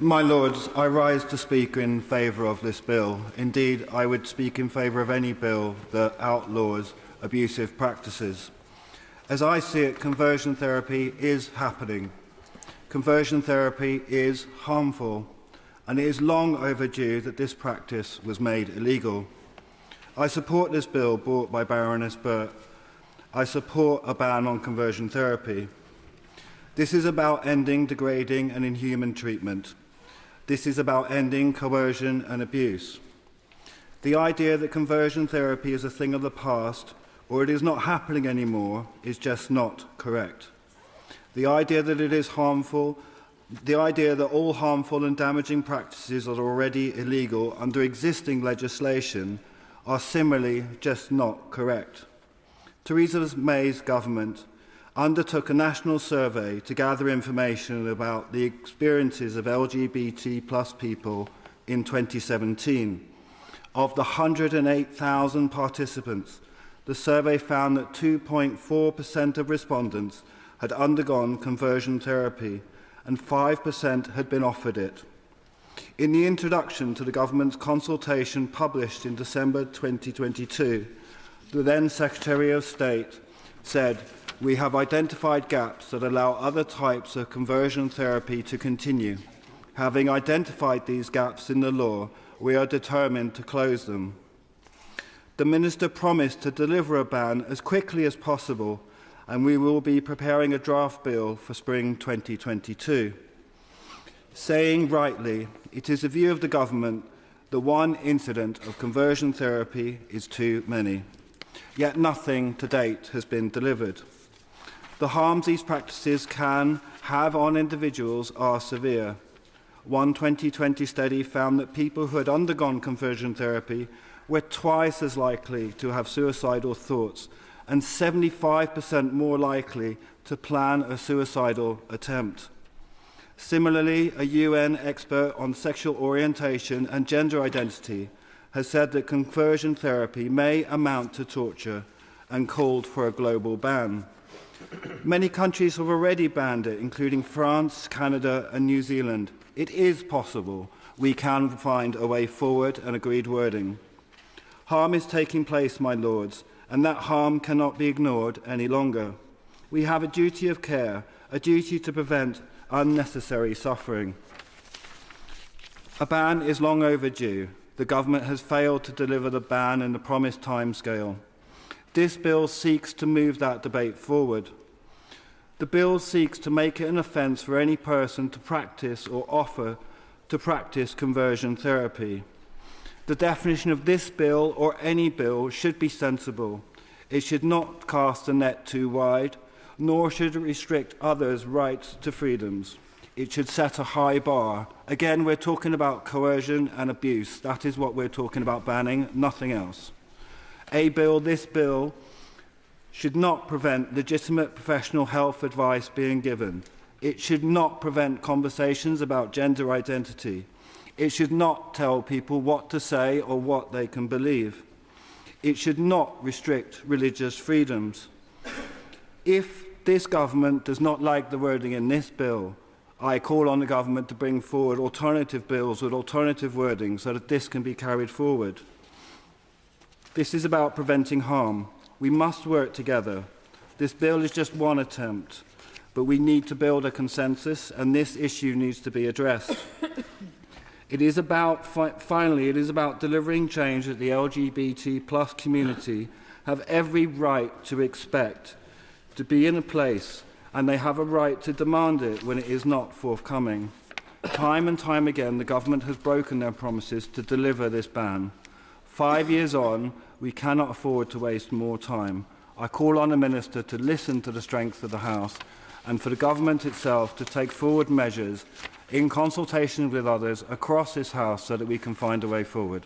My Lords, I rise to speak in favour of this bill. Indeed, I would speak in favour of any bill that outlaws abusive practices. As I see it, conversion therapy is happening. Conversion therapy is harmful, and it is long overdue that this practice was made illegal. I support this bill brought by Baroness Burt. I support a ban on conversion therapy. This is about ending degrading and inhuman treatment. This is about ending coercion and abuse. The idea that conversion therapy is a thing of the past or it is not happening anymore is just not correct. The idea that it is harmful, the idea that all harmful and damaging practices are already illegal under existing legislation are similarly just not correct. Theresa May's government undertook a national survey to gather information about the experiences of LGBT+ people in 2017. Of the 108,000 participants, the survey found that 2.4% of respondents had undergone conversion therapy and 5% had been offered it. In the introduction to the government's consultation published in December 2022, the then Secretary of State said, "We have identified gaps that allow other types of conversion therapy to continue. Having identified these gaps in the law, we are determined to close them." The Minister promised to deliver a ban as quickly as possible, and we will be preparing a draft bill for spring 2022. Saying rightly, it is the view of the government that one incident of conversion therapy is too many. Yet nothing to date has been delivered. The harms these practices can have on individuals are severe. One 2020 study found that people who had undergone conversion therapy were twice as likely to have suicidal thoughts and 75% more likely to plan a suicidal attempt. Similarly, a UN expert on sexual orientation and gender identity has said that conversion therapy may amount to torture and called for a global ban. Many countries have already banned it, including France, Canada and New Zealand. It is possible. We can find a way forward and agreed wording. Harm is taking place, my Lords, and that harm cannot be ignored any longer. We have a duty of care, a duty to prevent unnecessary suffering. A ban is long overdue. The government has failed to deliver the ban in the promised timescale. This bill seeks to move that debate forward. The bill seeks to make it an offence for any person to practice or offer to practice conversion therapy. The definition of this bill or any bill should be sensible. It should not cast the net too wide, nor should it restrict others' rights to freedoms. It should set a high bar. Again, we're talking about coercion and abuse. That is what we're talking about banning, nothing else. This bill should not prevent legitimate professional health advice being given. It should not prevent conversations about gender identity. It should not tell people what to say or what they can believe. It should not restrict religious freedoms. If this government does not like the wording in this bill, I call on the government to bring forward alternative bills with alternative wording so that this can be carried forward. This is about preventing harm. We must work together. This bill is just one attempt, but we need to build a consensus, and this issue needs to be addressed. It is about, finally, it is about delivering change that the LGBT+ community have every right to expect to be in a place, and they have a right to demand it when it is not forthcoming. Time and time again, the government has broken their promises to deliver this ban. 5 years on, we cannot afford to waste more time. I call on the Minister to listen to the strength of the House and for the government itself to take forward measures in consultation with others across this House so that we can find a way forward.